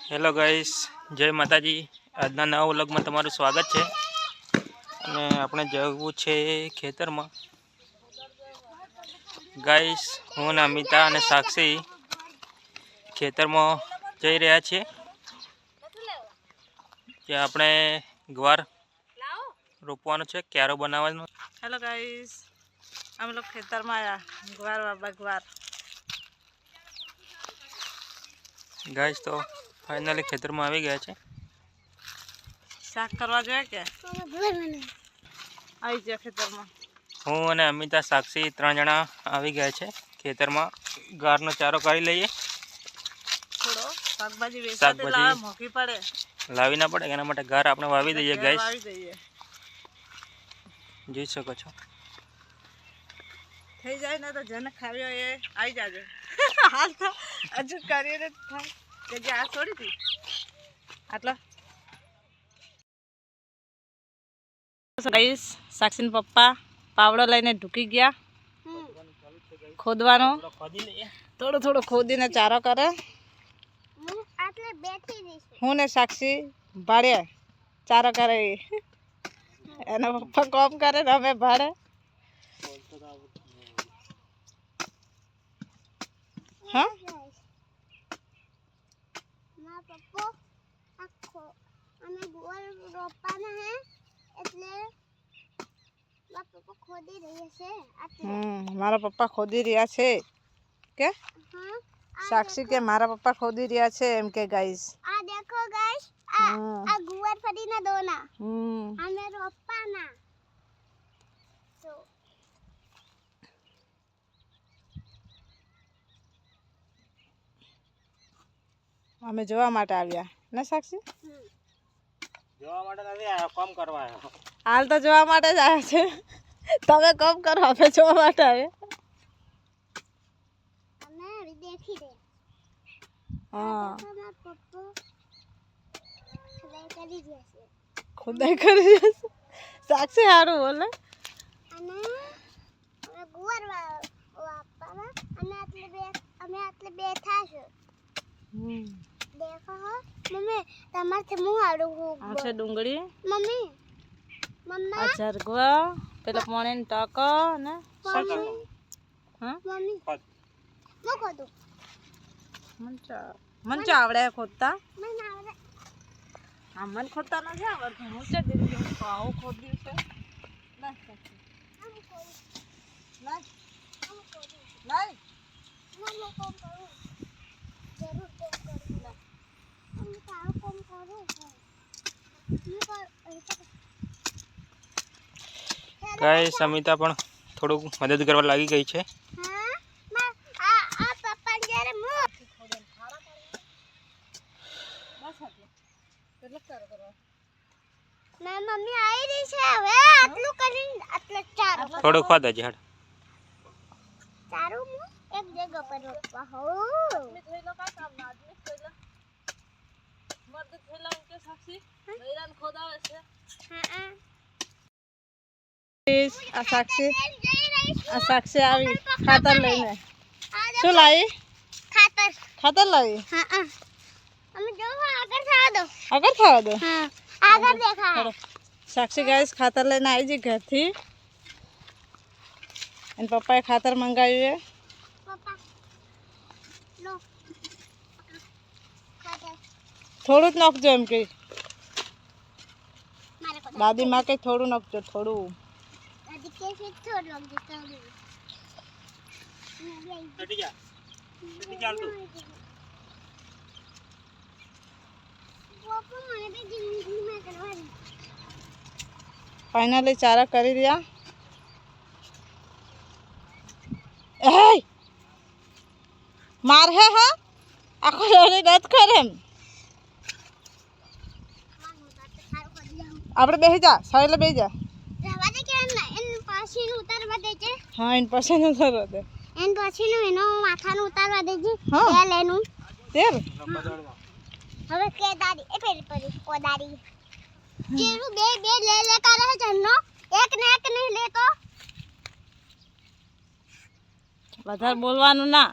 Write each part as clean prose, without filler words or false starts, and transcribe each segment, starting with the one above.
Hello guys, જય માતાજી। આજના નવા વ્લોગમાં તમારું સ્વાગત છે। અને આપણે જવું છે ખેતરમાં ગાઈસ। હું ને અમિતા અને સાક્ષી ખેતરમાં જઈ રહ્યા છીએ। ત્યાં આપણે ગુવાર રોપવાનો છે, ક્યારો બનાવવાનો। हेलो गाइस, हम लोग खेतर में आया गुवार बाबा गुवार गाइस। तो फाइनली खेतर में આવી ગયા છે। શાક કરવા જોઈએ કે આવી ગયા ખેતરમાં। હું અને અમિતા સાક્ષી 3 જણા આવી ગયા છે ખેતરમાં। ગારનો ચારો કરી લઈએ। થોડો શાકભાજી વેચાતે લાવે મોંઘી પડે, લાવી ના પડે એના માટે ગાર આપણે વાવી દઈએ ગાઈસ। વાવી દઈએ, જોઈ શકો છો। થઈ જાય ને તો જેને ખાવી હોય એ આવી જાજો। હાલ તો હજુ કરીને થાય કે જે આ છોડી હતી આટલા ગાઈસ। સાક્ષીના પપ્પા પાવડો લઈને ઢૂકી ગયા ખોદવાનો। થોડો ખોદીને ચારો કરે। હું ને સાક્ષી ભાડે ચારો કરે, એના પપ્પા કોમ કરે ને અમે ભાડે। हाँ मारा पप्पा खोदी रिया छे के साक्षी के मारा पप्पा खोदी रिया छे एम के गाइस। आ देखो गाइस, आ गुवार फड़ी ना दो ना, हमें रोपा ना तो અમે જોવા માટે આવ્યા ને સાક્ષી? જોવા માટે નથી આવ્યા, કામ કરવા આવ્યા। હાલ તો જોવા માટે જ આવ્યા છે, તમે કામ કરો, અમે જોવા માટે આવ્યા। અમે દેખી દે હા खुदाई કરી રહ્યા છે સાક્ષી હારું બોલે। અને અમે ગુવાર વાપરા અને આટલે બેઠા છે। देखो मम्मी टमाटर से मुंह आड़ू हो अच्छा डूंगरी मम्मी मम्मा अच्छा रगवा पहले पानी में टाका ना हां मम्मी मो खोदो मंचा आवड़े खोदता मैं ना आवड़े हमन खोदता ना जा और मुझे दिन दिन पाओ खोद दी से ना हम खोद ना हम खोद नहीं हम काम करो जरूर काम करूंगा हम सारा काम करूंगा गाइस। अमिता पण थोड़ो मदद करवा लागी गई छे। हां मैं आ पप्पा जरे मु खारा कर बस हटे કેટલો ચારો કરવા ના મમ્મી આવી રહી છે હવે આટલું કરીને આટલો ચારો થોડો ખોદ જ હડ ચારો મુ એક જગ્યા પર રોપવા હો આદમી થઈલો કા કામ ના આદમી થઈલો મર્દ થઈલો કે સાક્ષી બૈરાન ખોદાવે છે। હા આ સાક્ષી આવી ખાતર લઈને શું લાવી? ખાતર લાવી। હા અમે જો આગળ થવા દો હા આગળ દેખા સાક્ષી ગાઈસ ખાતર લઈને આવી જી घर થી અને પપ્પાએ ખાતર મંગાવ્યું છે। પપ્પા લો ખાતર થોડું જ નાખજો એમ કે દાદી માં કે થોડું નાખજો થોડું દાદી કે થોડું નાખજો થોડું ચડી ચાલ તું फाइनली चारा करी दिया। ए मार है हां आखो रे गत करे આપણે બેહી જા સાઈલે બેહી જા રવા દે કે એન પાછીનું ઉતારવા દેજે। હા એન પાછીનું ઉતારવા દે એન પાછીનું એનો માથાનું ઉતારવા દેજે તેલ એનું તેલ હવે કે દાદી એ પેલી પરી કોદારી જેરું બે બે લે લે કરે છે જન્નો એક ને એક નહીં લેતો વધારે બોલવાનું ના।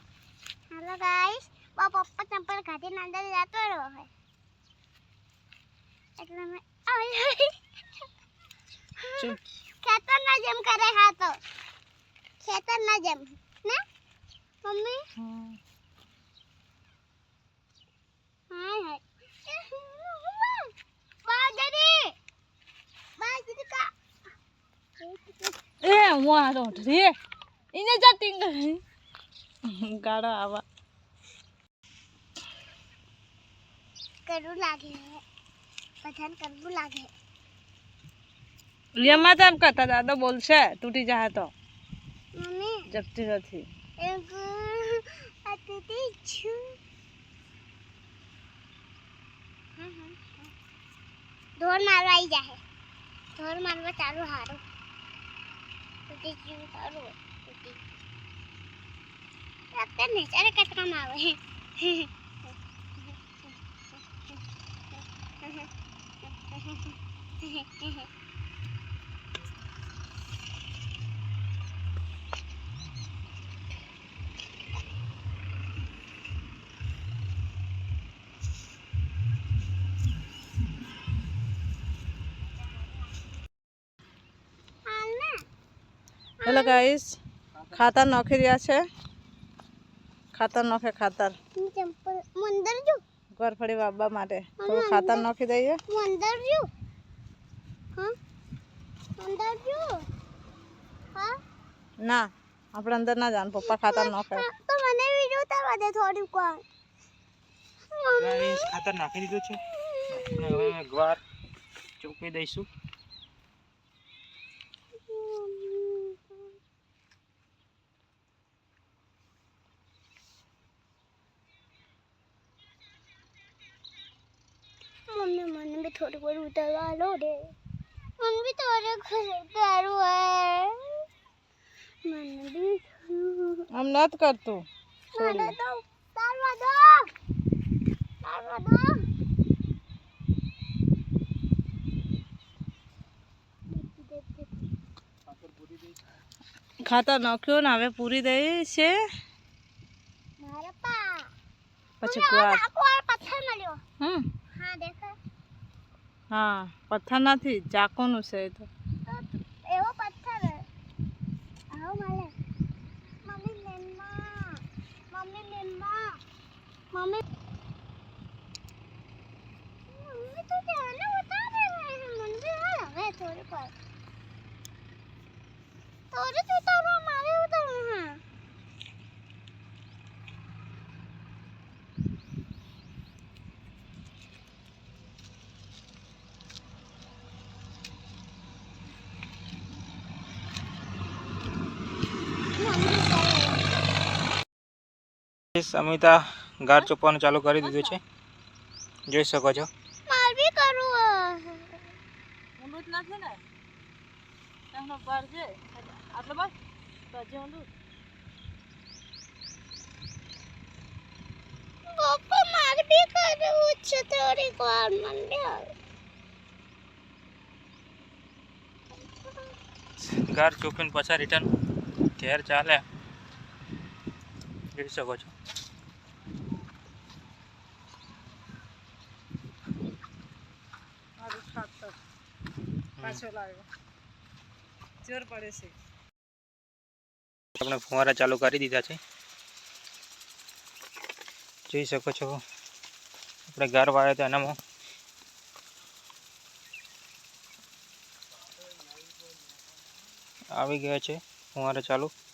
હેલો ગાઈસ પપ્પા ચંપલ કાઢીને અંદર જતો રહ્યો है એટલે મેં ખેતરના જેમ કરે હા તો ખેતરના જેમ ને મમ્મી હાય બાજરી કા એ હું આ રોટ રે ઇને જટિંગ ગાડા આવા કરું લાગે પઠાન કરવું લાગે લેમાં તેમ કરતા દાદા બોલશે તૂટી જાય તો મમ્મી જપતી નથી એક આતી છું ઢોર મારવા આવી જાય ઢોર મારવા ચાલુ હારું તૂટી ગયું સારું તૂટી અત્યારે નેચારે કચરામાં આવે હેલો ગાઈસ ખાતર નાખી રહ્યા છે ખાતર નાખે ખાતર ચંપલ મંદર જો ગોરફળી વાવવા માટે થોડું ખાતર નાખી દઈએ મંદર જો હા મંદર જો હા ના આપણે અંદર ના જાણ પપ્પા ખાતર નાખે તો મને વિડિયો ઉતારવા દે થોડી કોણ ગાઈસ ખાતર નાખી દીધું છે અને હવે ગવાર ચોપી દઈશું मम्मी मैंने भी थोड़ी बहुत उतारवा लो रे मम्मी भी थोड़े घर उतारू है मैंने भी આમ નત કરતું मैंने तो उतारवा दो ખાતર નાખ્યું ને હવે પૂરી દઈ છે મારા પા પછી ગવાર આ પથ્થર મળ્યો હા દેખો હા પથ્થર નથી ચાકુનું છે એ તો એવો પથ્થર આવો મળે મમ્મી લેનમાં મમ્મી તો જાને ઉતારે મને भी હવે થોડી પર થોડી તો ઉતારવા મારે ઉતારવા હા અમિતા ગાર ચોપવાનું ચાલુ કરી દીધું છે જોઈ શકો છો માર બી કરું ઊંડું જ નથી ને એમનો પર છે આટલો બસ તજે ઊંડું પપ્પા માર બી કરવું છે થોડી વાર મને ગાર ચોપીને પાછા રિટર્ન ઘેર ચાલે જોઈ શકો છો મારું ખાતર પાછો લાવ્યો જોર પડે છે આપણે ફુવારા ચાલુ કરી દીધા છે જોઈ શકો છો આપણે ગાર વાવ્યા હતા એનામાં આવી ગયા છે ફુવારા ચાલુ